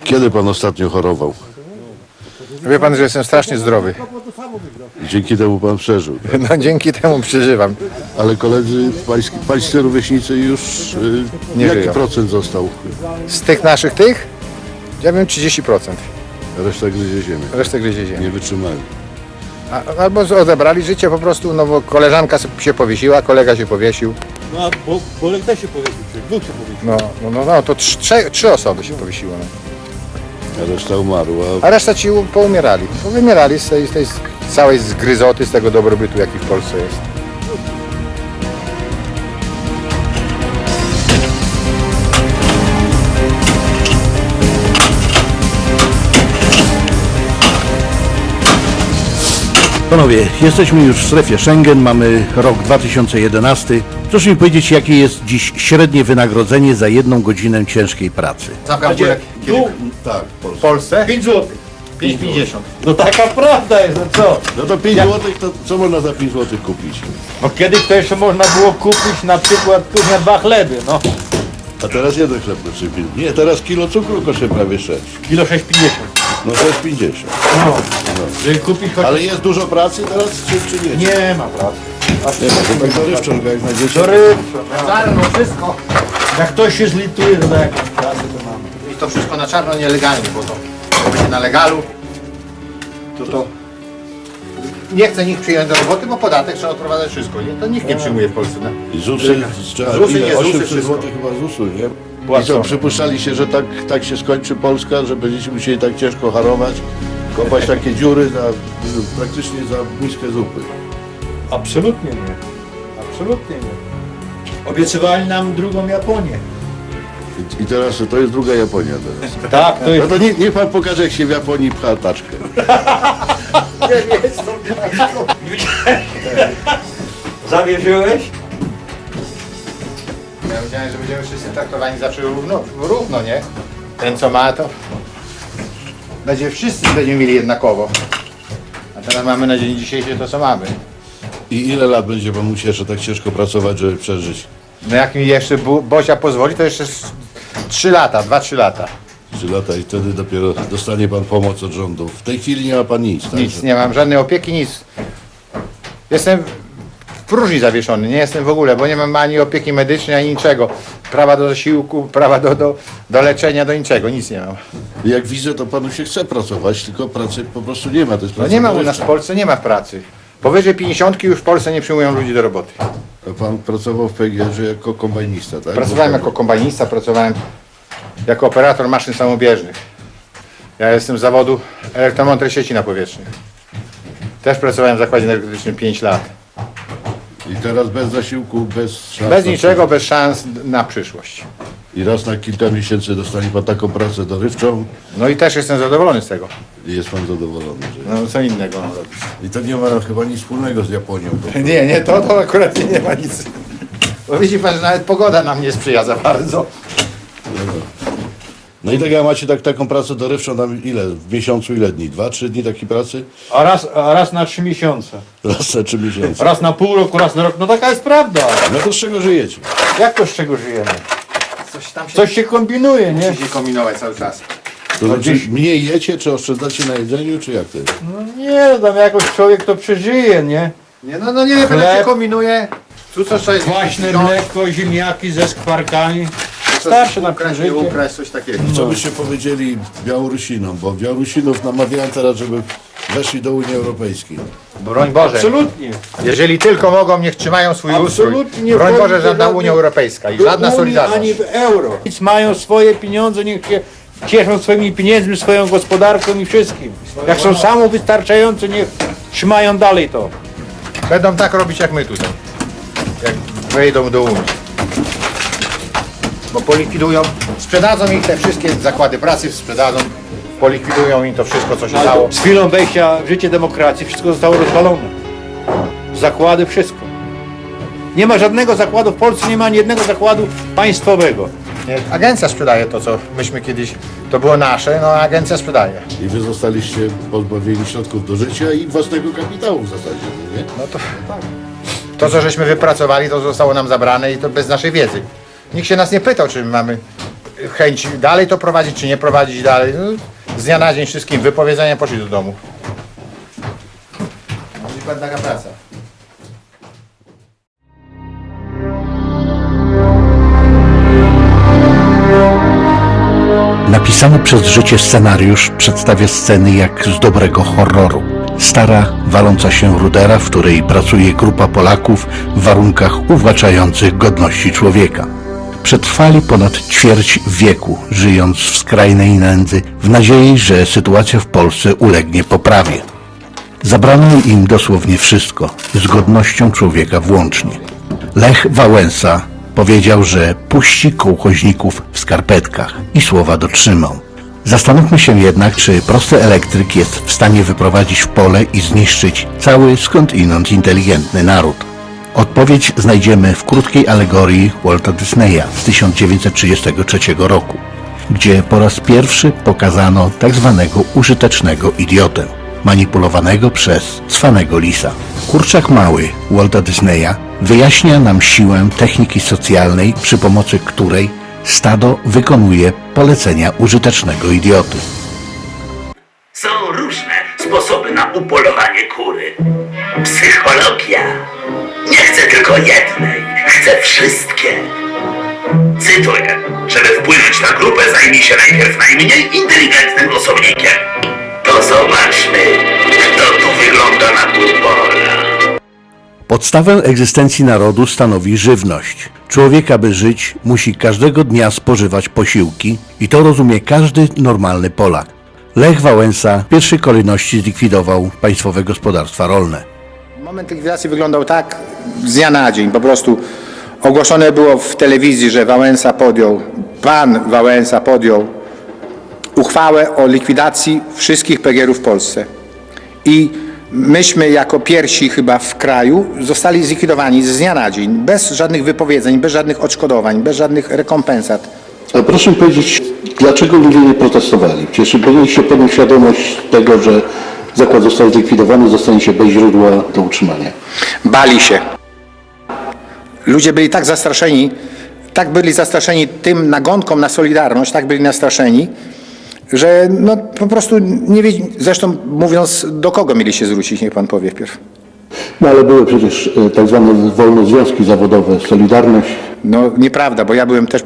Kiedy pan ostatnio chorował? Wie pan, że jestem strasznie zdrowy. Dzięki temu pan przeżył. No dzięki temu przeżywam. Ale koledzy, pańscy rówieśnicy już Nie jaki żyją. procent został? Z tych naszych ja wiem 30%. Reszta gryzie ziemię. Resztę gryzie ziemię. Nie wytrzymali. Albo odebrali życie po prostu, no bo koleżanka się powiesiła, kolega się powiesił. No a Bolek też się powiesił, dwóch się powiesił. No to trzy osoby się powiesiło. No. A reszta umarła. A reszta ci poumierali. Powymierali z tej całej zgryzoty, z tego dobrobytu, jaki w Polsce jest. Panowie, jesteśmy już w strefie Schengen, mamy rok 2011. Proszę mi powiedzieć, jakie jest dziś średnie wynagrodzenie za 1 godzinę ciężkiej pracy? Tak, W Polsce? 5 zł. 5,50. No taka prawda jest, no co? No to 5 złotych, to co można za 5 złotych kupić? No kiedyś to jeszcze można było kupić na przykład kurwa 2 chleby, no. A teraz jeden chleb kosztuje 5. Nie, teraz kilo cukru kosztuje prawie 6. Kilo 6,50. No 6,50. No. Żeby kupić choć... Ale jest dużo pracy teraz, czy nie? Nie ma pracy. Nie, bo to tak dorywczą, jak znajdziecie. Dorywczo, no. Czarno, wszystko. Jak ktoś się zlituje, to da jakąś pracę, to mamy. I to wszystko na czarno nielegalnie, bo to będzie na legalu. To nie chce nikt przyjąć do roboty, bo podatek trzeba odprowadzać wszystko. Nie? To nikt nie przyjmuje w Polsce. No. I ZUSy, trzeba ZUSy, ile? nie ZUSy, 800 wszystko. zł chyba ZUSu, nie? I Płacą. co, przypuszczali się, że tak się skończy Polska, że będziecie musieli tak ciężko harować, kopać takie dziury praktycznie za miskę zupy. Absolutnie nie. Absolutnie nie. Obiecywali nam drugą Japonię. I teraz to jest druga Japonia teraz. Tak, to No jest... to niech pan pokaże, jak się w Japonii pcha taczkę. Zawierzyłeś? Ja wiedziałem, że będziemy wszyscy traktowani zawsze równo, nie? Ten co ma, to wszyscy będziemy mieli jednakowo. A teraz mamy na dzień dzisiejszy to, co mamy. I ile lat będzie pan musiał jeszcze tak ciężko pracować, żeby przeżyć? No jak mi jeszcze Bosia pozwoli, to jeszcze 3 lata, 2-3 lata. 3 lata i wtedy dopiero dostanie pan pomoc od rządu. W tej chwili nie ma pan nic, tak? Nic, nie mam żadnej opieki, nic. Jestem w próżni zawieszony, nie jestem w ogóle, bo nie mam ani opieki medycznej, ani niczego. Prawa do zasiłku, prawa do leczenia, do niczego, nic nie mam. Jak widzę, to panu się chce pracować, tylko pracy po prostu nie ma. To jest No praca nie ma u nas dorywcza. w Polsce, nie ma pracy. Powyżej 50 już w Polsce nie przyjmują ludzi do roboty. A pan pracował w PGR-ze jako kombajnista, tak? Pracowałem jako kombajnista, pracowałem jako operator maszyn samobieżnych. Ja jestem z zawodu elektromonter sieci napowietrznych. Też pracowałem w zakładzie energetycznym 5 lat. I teraz bez zasiłku, bez szans. Bez na niczego, bez szans na przyszłość. I raz na kilka miesięcy dostanie pan taką pracę dorywczą No i też jestem zadowolony z tego. i jest pan zadowolony. Że... No co innego mam robić. I to nie ma chyba nic wspólnego z Japonią. Bo... Nie, to akurat nie ma nic. Bo widzi pan, że nawet pogoda nam nie sprzyja za bardzo. No i tak jak macie taką pracę dorywczą, tam ile? W miesiącu ile dni? 2-3 dni takiej pracy? A raz na 3 miesiące. Raz na 3 miesiące. Raz na pół roku, raz na rok. No taka jest prawda. No to z czego żyjecie? Jak to z czego żyjemy? Coś tam Coś się kombinuje, nie? musi się kombinować cały czas. To znaczy mniej jecie, czy oszczędzacie na jedzeniu, czy jak to jest? No nie, tam jakoś człowiek to przeżyje, nie? Nie, no nie wiem, jak Chleb. się kombinuje. Tu coś jest Kwaśne no, mleko, ziemniaki ze skwarkami. coś Starszy na ukraść, nie przeżycie. ukraść, coś takiego. Co byście powiedzieli Białorusinom? Bo Białorusinów namawiają teraz, żeby weszli do Unii Europejskiej. Broń Boże. Absolutnie. Jeżeli tylko mogą, niech trzymają swój ustrój. Absolutnie nie Broń wchodzi Boże, do żadna żadnej- Unia Europejska i Do żadna Unii Solidarność. ani w euro. Nic mają swoje pieniądze, niech się cieszą swoimi pieniędzmi, swoją gospodarką i wszystkim. Jak są samowystarczające, niech trzymają dalej to. Będą tak robić jak my tutaj. Jak wejdą do Unii. Bo polikwidują, sprzedadzą ich te wszystkie zakłady pracy, sprzedadzą, polikwidują im to wszystko, co się dało. Z chwilą wejścia w życie demokracji wszystko zostało rozwalone. Zakłady, wszystko. Nie ma żadnego zakładu, w Polsce nie ma ani jednego zakładu państwowego. Nie, agencja sprzedaje to, co myśmy kiedyś, to było nasze, no a agencja sprzedaje. I wy zostaliście pozbawieni środków do życia i własnego kapitału w zasadzie, no nie? No to tak. To, co żeśmy wypracowali, to zostało nam zabrane i to bez naszej wiedzy. Nikt się nas nie pytał, czy my mamy chęć dalej to prowadzić, czy nie prowadzić dalej. No, z dnia na dzień wszystkim wypowiedzenia poszli do domu. No i taka praca. Napisany przez życie scenariusz przedstawia sceny jak z dobrego horroru. Stara, waląca się rudera, w której pracuje grupa Polaków w warunkach uwłaczających godności człowieka. Przetrwali ponad ćwierć wieku, żyjąc w skrajnej nędzy, w nadziei, że sytuacja w Polsce ulegnie poprawie. Zabrano im dosłownie wszystko, z godnością człowieka włącznie. Lech Wałęsa powiedział, że puści kołchoźników w skarpetkach i słowa dotrzymał. Zastanówmy się jednak, czy prosty elektryk jest w stanie wyprowadzić w pole i zniszczyć cały skądinąd inteligentny naród. Odpowiedź znajdziemy w krótkiej alegorii Walta Disneya z 1933 roku, gdzie po raz pierwszy pokazano tak zwanego użytecznego idiotę, manipulowanego przez cwanego lisa. Kurczak mały Walta Disneya wyjaśnia nam siłę techniki socjalnej, przy pomocy której stado wykonuje polecenia użytecznego idioty. Są różne sposoby na upolowanie kury. Psychologia. Nie chcę tylko jednej, chcę wszystkie. Cytuję, żeby wpłynąć na grupę, zajmij się najpierw najmniej inteligentnym osobnikiem. To zobaczmy, kto tu wygląda na półpola. Podstawę egzystencji narodu stanowi żywność. Człowiek, aby żyć, musi każdego dnia spożywać posiłki i to rozumie każdy normalny Polak. Lech Wałęsa w pierwszej kolejności zlikwidował państwowe gospodarstwa rolne. Moment likwidacji wyglądał tak z dnia na dzień. Po prostu ogłoszone było w telewizji, że pan Wałęsa podjął uchwałę o likwidacji wszystkich PGR-ów w Polsce. I myśmy jako pierwsi chyba w kraju zostali zlikwidowani z dnia na dzień, bez żadnych wypowiedzeń, bez żadnych odszkodowań, bez żadnych rekompensat. A proszę mi powiedzieć, dlaczego ludzie nie protestowali? Przecież powinniście podjąć świadomość tego, że zakład został zlikwidowany, zostaniecie bez źródła do utrzymania. Bali się. Ludzie byli tak byli zastraszeni tym nagonką na Solidarność, tak byli nastraszeni, że no po prostu nie wiedzieli, zresztą mówiąc, do kogo mieli się zwrócić, niech pan powie wpierw. No ale były przecież tak zwane wolne związki zawodowe, Solidarność. No nieprawda, bo ja byłem też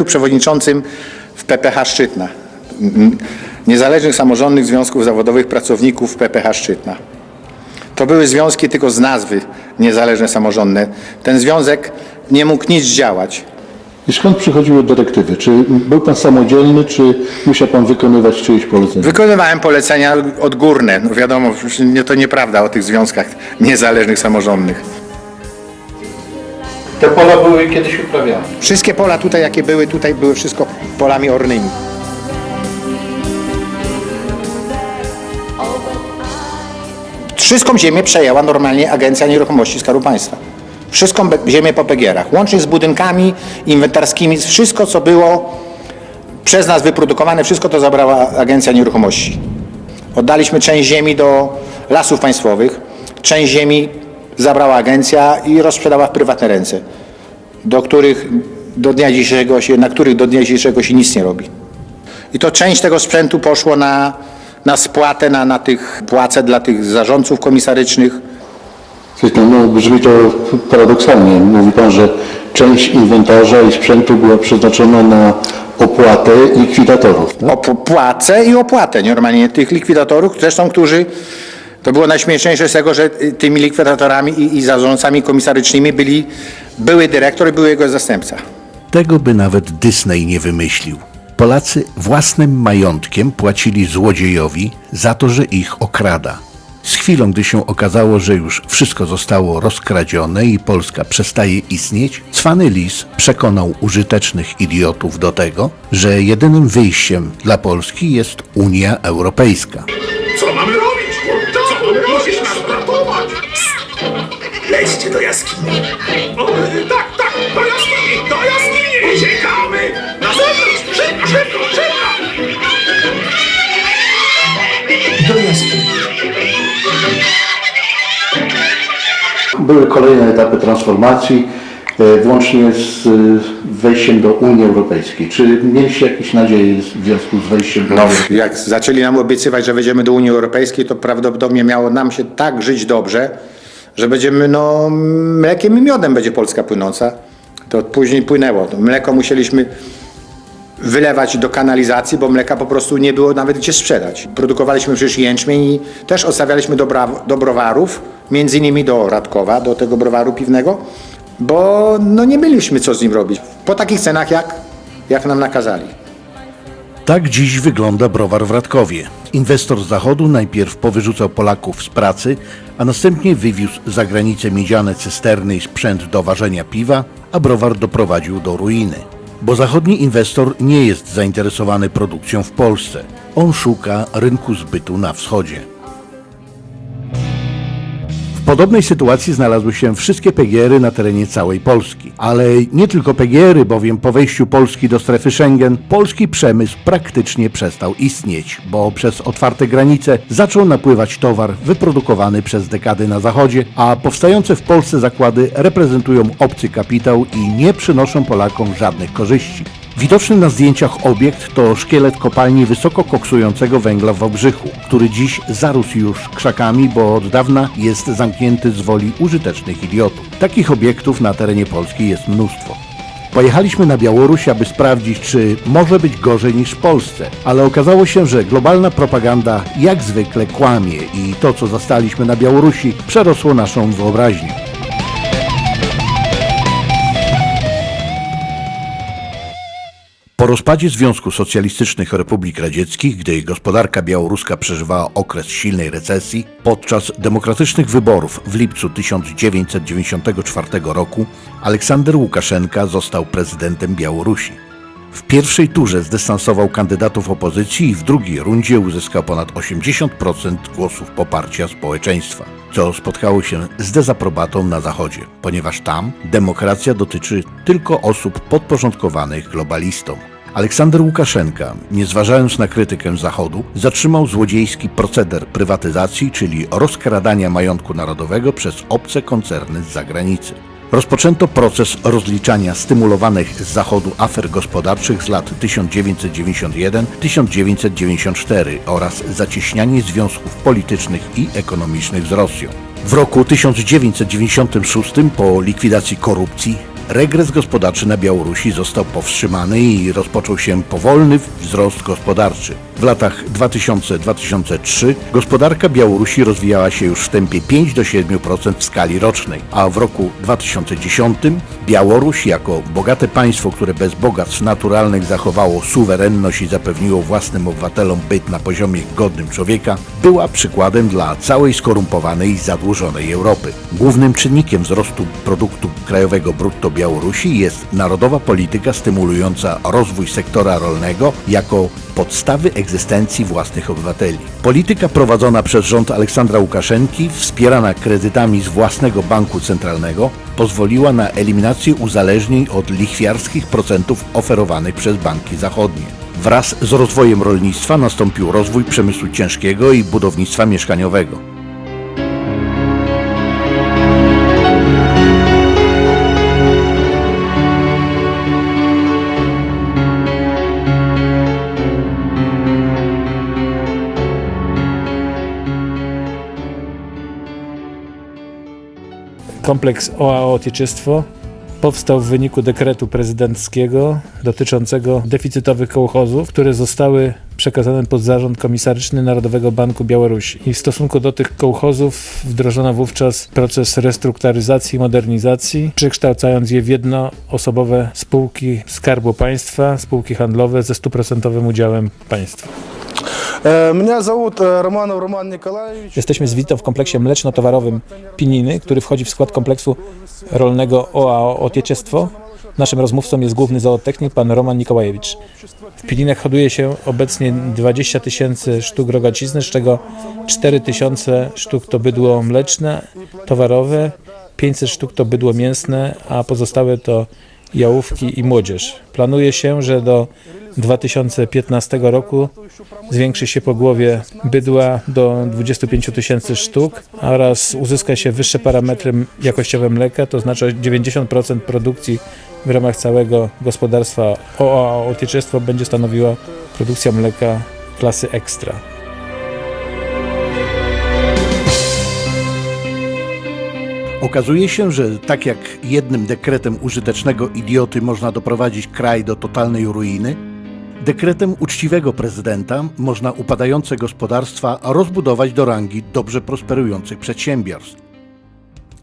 przewodniczącym w PPH Szczytna. Niezależnych Samorządnych Związków Zawodowych Pracowników PPH Szczytna. To były związki tylko z nazwy niezależne samorządne. Ten związek nie mógł nic działać. I skąd przychodziły dyrektywy? Czy był pan samodzielny, czy musiał pan wykonywać czyjeś polecenia? Wykonywałem polecenia odgórne. No wiadomo, to nieprawda o tych związkach niezależnych samorządnych. Te pola były kiedyś uprawiane. Wszystkie pola tutaj, jakie były, tutaj były wszystko polami ornymi. Wszystką ziemię przejęła normalnie Agencja Nieruchomości Skarbu Państwa. Wszystką ziemię po PGR-ach, łącznie z budynkami inwentarskimi, wszystko co było przez nas wyprodukowane, wszystko to zabrała Agencja Nieruchomości. Oddaliśmy część ziemi do Lasów Państwowych, część ziemi zabrała agencja i rozsprzedała w prywatne ręce, na których do dnia dzisiejszego się nic nie robi. I to część tego sprzętu poszło na spłatę, na tych płace dla tych zarządców komisarycznych. No, brzmi to paradoksalnie. Mówi pan, że część inwentarza i sprzętu była przeznaczona na opłatę likwidatorów. Tak? Płacę i opłatę normalnie tych likwidatorów, zresztą którzy, to było najśmieszniejsze z tego, że tymi likwidatorami i zarządcami komisarycznymi były dyrektor i był jego zastępca. Tego by nawet Disney nie wymyślił. Polacy własnym majątkiem płacili złodziejowi za to, że ich okrada. Z chwilą, gdy się okazało, że już wszystko zostało rozkradzione i Polska przestaje istnieć, cwany lis przekonał użytecznych idiotów do tego, że jedynym wyjściem dla Polski jest Unia Europejska. Co mamy robić? Co mamy robić? Musisz nas ratować! Lećcie do jaskini. Tak, do jaskini! Do jaskini! Uciekamy! Na zewnątrz! Szybko! Do jaskini. Były kolejne etapy transformacji włącznie z wejściem do Unii Europejskiej. Czy mieliście jakieś nadzieje w związku z wejściem do Unii No, Europejskiej? jak zaczęli nam obiecywać, że wejdziemy do Unii Europejskiej, to prawdopodobnie miało nam się tak żyć dobrze, że będziemy, no, mlekiem i miodem będzie Polska płynąca. To później płynęło. To mleko musieliśmy wylewać do kanalizacji, bo mleka po prostu nie było nawet gdzie sprzedać. Produkowaliśmy przecież jęczmień i też odstawialiśmy do browarów, między innymi do Radkowa, do tego browaru piwnego, bo no, nie mieliśmy co z nim robić. Po takich cenach, jak nam nakazali. Tak dziś wygląda browar w Radkowie. Inwestor z zachodu najpierw powyrzucał Polaków z pracy, a następnie wywiózł za granicę miedziane cysterny i sprzęt do ważenia piwa, a browar doprowadził do ruiny. Bo zachodni inwestor nie jest zainteresowany produkcją w Polsce. On szuka rynku zbytu na wschodzie. W podobnej sytuacji znalazły się wszystkie PGR-y na terenie całej Polski. Ale nie tylko PGR-y, bowiem po wejściu Polski do strefy Schengen polski przemysł praktycznie przestał istnieć, bo przez otwarte granice zaczął napływać towar wyprodukowany przez dekady na zachodzie, a powstające w Polsce zakłady reprezentują obcy kapitał i nie przynoszą Polakom żadnych korzyści. Widoczny na zdjęciach obiekt to szkielet kopalni wysoko koksującego węgla w Wałbrzychu, który dziś zarósł już krzakami, bo od dawna jest zamknięty z woli użytecznych idiotów. Takich obiektów na terenie Polski jest mnóstwo. Pojechaliśmy na Białoruś, aby sprawdzić, czy może być gorzej niż w Polsce, ale okazało się, że globalna propaganda jak zwykle kłamie i to, co zastaliśmy na Białorusi, przerosło naszą wyobraźnię. Po rozpadzie Związku Socjalistycznych Republik Radzieckich, gdy gospodarka białoruska przeżywała okres silnej recesji, podczas demokratycznych wyborów w lipcu 1994 roku Aleksander Łukaszenka został prezydentem Białorusi. W pierwszej turze zdystansował kandydatów opozycji i w drugiej rundzie uzyskał ponad 80% głosów poparcia społeczeństwa, co spotkało się z dezaprobatą na Zachodzie, ponieważ tam demokracja dotyczy tylko osób podporządkowanych globalistom. Aleksander Łukaszenka, nie zważając na krytykę Zachodu, zatrzymał złodziejski proceder prywatyzacji, czyli rozkradania majątku narodowego przez obce koncerny z zagranicy. Rozpoczęto proces rozliczania stymulowanych z Zachodu afer gospodarczych z lat 1991-1994 oraz zacieśnianie związków politycznych i ekonomicznych z Rosją. W roku 1996 po likwidacji korupcji regres gospodarczy na Białorusi został powstrzymany i rozpoczął się powolny wzrost gospodarczy. W latach 2000-2003 gospodarka Białorusi rozwijała się już w tempie 5-7% w skali rocznej, a w roku 2010 Białoruś jako bogate państwo, które bez bogactw naturalnych zachowało suwerenność i zapewniło własnym obywatelom byt na poziomie godnym człowieka, była przykładem dla całej skorumpowanej i zadłużonej Europy. Głównym czynnikiem wzrostu produktu krajowego brutto Białorusi jest narodowa polityka stymulująca rozwój sektora rolnego jako podstawy egzystencji własnych obywateli. Polityka prowadzona przez rząd Aleksandra Łukaszenki, wspierana kredytami z własnego banku centralnego, pozwoliła na eliminację uzależnień od lichwiarskich procentów oferowanych przez banki zachodnie. Wraz z rozwojem rolnictwa nastąpił rozwój przemysłu ciężkiego i budownictwa mieszkaniowego. Kompleks OAO Otieczystwo powstał w wyniku dekretu prezydenckiego dotyczącego deficytowych kołchozów, które zostały przekazane pod zarząd komisaryczny Narodowego Banku Białorusi. I w stosunku do tych kołchozów wdrożono wówczas proces restrukturyzacji i modernizacji, przekształcając je w jednoosobowe spółki Skarbu Państwa, spółki handlowe ze 100% udziałem państwa. Меня зовут Романов Роман Николаевич. Jesteśmy z wizytą w kompleksie mleczno-towarowym Pininy, który wchodzi w skład kompleksu rolnego OAO Otieczystwo. Naszym rozmówcą jest główny zootechnik pan Roman Nikołajewicz. W Pininach hoduje się obecnie 20 000 sztuk rogacizny, z czego 4 000 sztuk to bydło mleczne, towarowe, 500 sztuk to bydło mięsne, a pozostałe to jałówki i młodzież. Planuje się, że do 2015 roku zwiększy się pogłowie bydła do 25 000 sztuk oraz uzyska się wyższe parametry jakościowe mleka, to znaczy 90% produkcji w ramach całego gospodarstwa OOA Ołtyczestwo będzie stanowiła produkcja mleka klasy ekstra. Okazuje się, że tak jak jednym dekretem użytecznego idioty można doprowadzić kraj do totalnej ruiny, dekretem uczciwego prezydenta można upadające gospodarstwa rozbudować do rangi dobrze prosperujących przedsiębiorstw.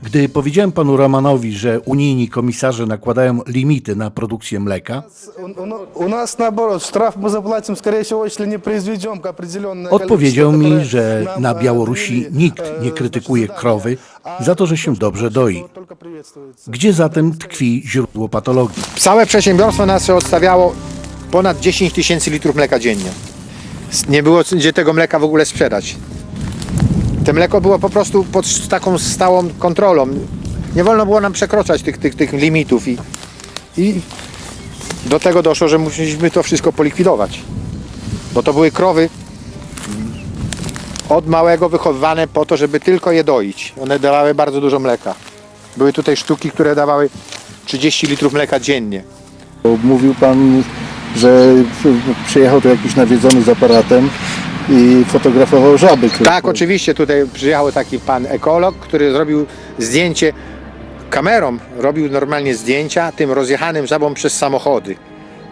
Gdy powiedziałem panu Romanowi, że unijni komisarze nakładają limity na produkcję mleka, У нас наоборот, штраф мы заплатим, скорее всего, если не произведем определенное odpowiedział количество, mi, которое że нам, na Białorusi довели, nikt nie krytykuje krowy za to, że się dobrze doi. только приветствуется. Gdzie zatem tkwi źródło patologii? Całe przedsiębiorstwo nasze odstawiało ponad 10 000 litrów mleka dziennie. Nie było gdzie tego mleka w ogóle sprzedać. Te mleko było po prostu pod taką stałą kontrolą. Nie wolno było nam przekroczać tych limitów i do tego doszło, że musieliśmy to wszystko polikwidować. Bo to były krowy od małego wychowywane po to, żeby tylko je doić. One dawały bardzo dużo mleka. Były tutaj sztuki, które dawały 30 litrów mleka dziennie. Mówił pan, że przyjechał tu jakiś nawiedzony z aparatem i fotografował żaby. Tak, oczywiście. Tutaj przyjechał taki pan ekolog, który zrobił zdjęcie kamerą, robił normalnie zdjęcia tym rozjechanym żabom przez samochody.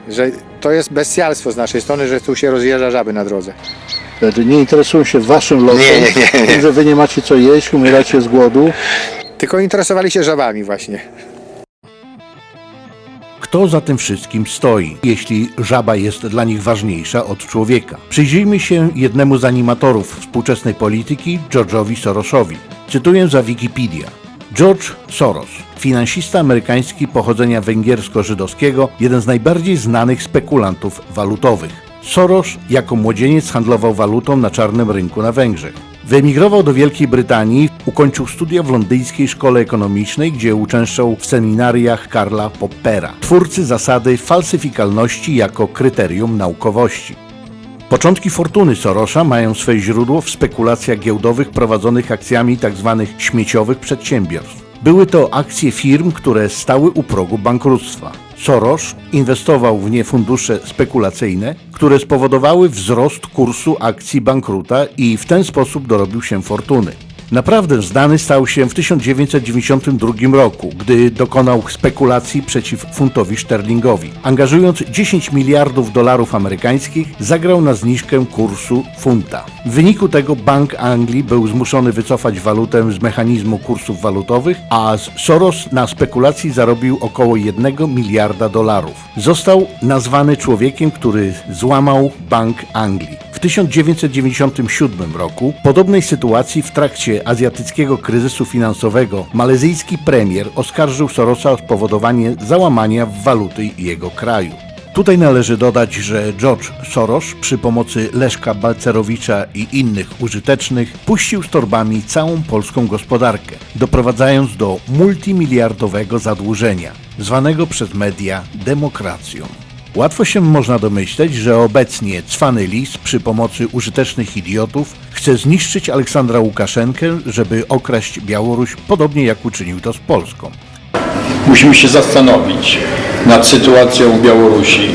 Że to jest bestialstwo z naszej strony, że tu się rozjeżdża żaby na drodze. Znaczy, nie interesują się waszym losem, Nie. tym, że wy nie macie co jeść, umieracie z głodu. Tylko interesowali się żabami właśnie. Kto za tym wszystkim stoi, jeśli żaba jest dla nich ważniejsza od człowieka? Przyjrzyjmy się jednemu z animatorów współczesnej polityki, George'owi Sorosowi. Cytuję za Wikipedia. George Soros, finansista amerykański pochodzenia węgiersko-żydowskiego, jeden z najbardziej znanych spekulantów walutowych. Soros jako młodzieniec handlował walutą na czarnym rynku na Węgrzech. Wyemigrował do Wielkiej Brytanii, ukończył studia w londyńskiej szkole ekonomicznej, gdzie uczęszczał w seminariach Karla Poppera, twórcy zasady falsyfikalności jako kryterium naukowości. Początki fortuny Sorosa mają swe źródło w spekulacjach giełdowych prowadzonych akcjami tzw. śmieciowych przedsiębiorstw. Były to akcje firm, które stały u progu bankructwa. Soros inwestował w nie fundusze spekulacyjne, które spowodowały wzrost kursu akcji bankruta i w ten sposób dorobił się fortuny. Naprawdę znany stał się w 1992 roku, gdy dokonał spekulacji przeciw funtowi sterlingowi. Angażując 10 miliardów dolarów amerykańskich, zagrał na zniżkę kursu funta. W wyniku tego Bank Anglii był zmuszony wycofać walutę z mechanizmu kursów walutowych, a Soros na spekulacji zarobił około 1 miliarda dolarów. Został nazwany człowiekiem, który złamał Bank Anglii. W 1997 roku w podobnej sytuacji w trakcie azjatyckiego kryzysu finansowego malezyjski premier oskarżył Sorosa o spowodowanie załamania waluty jego kraju. Tutaj należy dodać, że George Soros przy pomocy Leszka Balcerowicza i innych użytecznych puścił z torbami całą polską gospodarkę, doprowadzając do multimiliardowego zadłużenia, zwanego przez media demokracją. Łatwo się można domyśleć, że obecnie cwany lis przy pomocy użytecznych idiotów chce zniszczyć Aleksandra Łukaszenkę, żeby okraść Białoruś, podobnie jak uczynił to z Polską. Musimy się zastanowić nad sytuacją w Białorusi,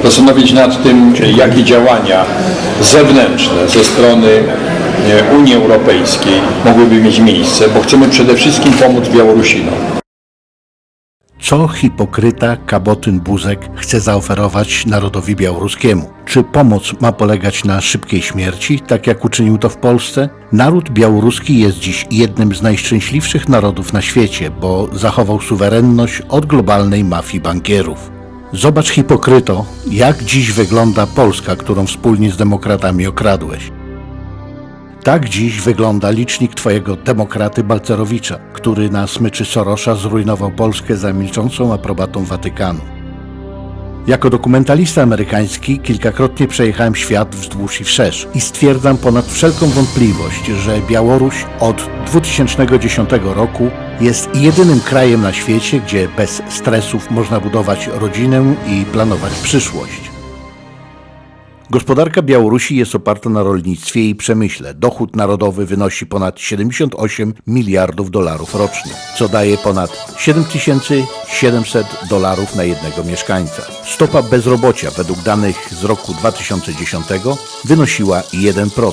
zastanowić nad tym, jakie działania zewnętrzne ze strony Unii Europejskiej mogłyby mieć miejsce, bo chcemy przede wszystkim pomóc Białorusinom. Co hipokryta Kabotyn Buzek chce zaoferować narodowi białoruskiemu? Czy pomoc ma polegać na szybkiej śmierci, tak jak uczynił to w Polsce? Naród białoruski jest dziś jednym z najszczęśliwszych narodów na świecie, bo zachował suwerenność od globalnej mafii bankierów. Zobacz, hipokryto, jak dziś wygląda Polska, którą wspólnie z demokratami okradłeś. Tak dziś wygląda licznik twojego demokraty Balcerowicza, który na smyczy Sorosa zrujnował Polskę za milczącą aprobatą Watykanu. Jako dokumentalista amerykański kilkakrotnie przejechałem świat wzdłuż i wszerz i stwierdzam ponad wszelką wątpliwość, że Białoruś od 2010 roku jest jedynym krajem na świecie, gdzie bez stresów można budować rodzinę i planować przyszłość. Gospodarka Białorusi jest oparta na rolnictwie i przemyśle. Dochód narodowy wynosi ponad 78 miliardów dolarów rocznie, co daje ponad $7700 na jednego mieszkańca. Stopa bezrobocia według danych z roku 2010 wynosiła 1%.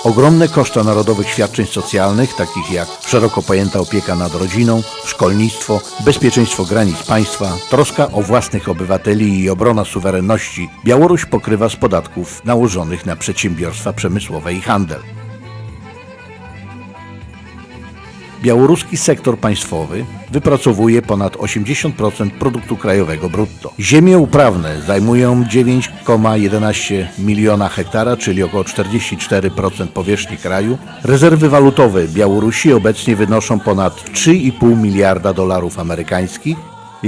Ogromne koszta narodowych świadczeń socjalnych, takich jak szeroko pojęta opieka nad rodziną, szkolnictwo, bezpieczeństwo granic państwa, troska o własnych obywateli i obrona suwerenności, Białoruś pokrywa z podatków nałożonych na przedsiębiorstwa przemysłowe i handel. Białoruski sektor państwowy wypracowuje ponad 80% produktu krajowego brutto. Ziemie uprawne zajmują 9,11 miliona hektara, czyli około 44% powierzchni kraju. Rezerwy walutowe Białorusi obecnie wynoszą ponad 3,5 miliarda dolarów amerykańskich.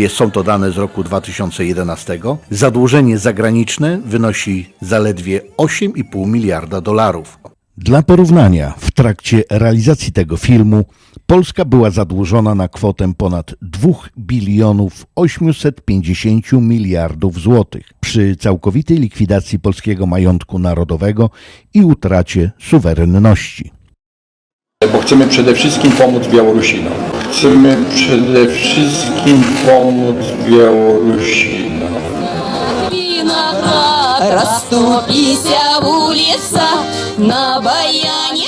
Są to dane z roku 2011. Zadłużenie zagraniczne wynosi zaledwie 8,5 miliarda dolarów. Dla porównania, w trakcie realizacji tego filmu Polska była zadłużona na kwotę ponad 2 bilionów 850 miliardów złotych przy całkowitej likwidacji polskiego majątku narodowego i utracie suwerenności. Bo chcemy przede wszystkim pomóc Białorusinom. Chcemy przede wszystkim pomóc Białorusinom.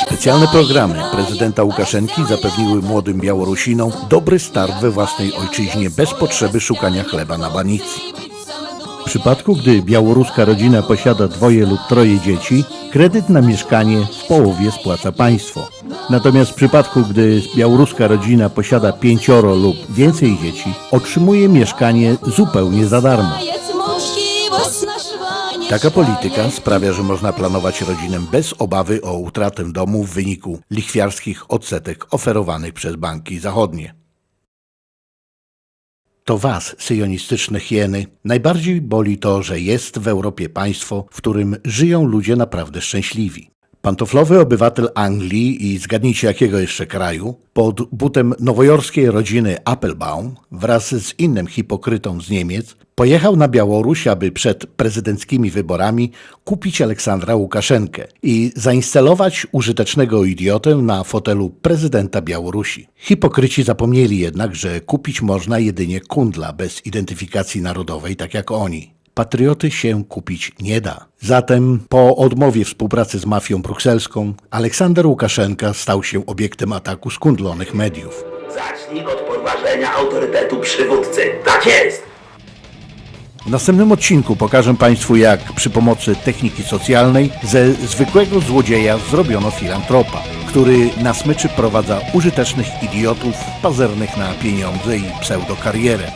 Specjalne programy prezydenta Łukaszenki zapewniły młodym Białorusinom dobry start we własnej ojczyźnie bez potrzeby szukania chleba na banicji. W przypadku, gdy białoruska rodzina posiada 2 lub 3 dzieci, kredyt na mieszkanie w połowie spłaca państwo. Natomiast w przypadku, gdy białoruska rodzina posiada 5 lub więcej dzieci, otrzymuje mieszkanie zupełnie za darmo. Taka polityka sprawia, że można planować rodzinę bez obawy o utratę domu w wyniku lichwiarskich odsetek oferowanych przez banki zachodnie. To was, syjonistyczne hieny, najbardziej boli to, że jest w Europie państwo, w którym żyją ludzie naprawdę szczęśliwi. Pantoflowy obywatel Anglii i zgadnijcie jakiego jeszcze kraju, pod butem nowojorskiej rodziny Applebaum wraz z innym hipokrytą z Niemiec pojechał na Białoruś, aby przed prezydenckimi wyborami kupić Aleksandra Łukaszenkę i zainstalować użytecznego idiotę na fotelu prezydenta Białorusi. Hipokryci zapomnieli jednak, że kupić można jedynie kundla bez identyfikacji narodowej, tak jak oni. Patrioty się kupić nie da. Zatem po odmowie współpracy z mafią brukselską, Aleksander Łukaszenka stał się obiektem ataku skundlonych mediów. Zacznij od podważenia autorytetu przywódcy. Tak jest! W następnym odcinku pokażę Państwu, jak przy pomocy techniki socjalnej ze zwykłego złodzieja zrobiono filantropa, który na smyczy prowadza użytecznych idiotów pazernych na pieniądze i pseudokarierę.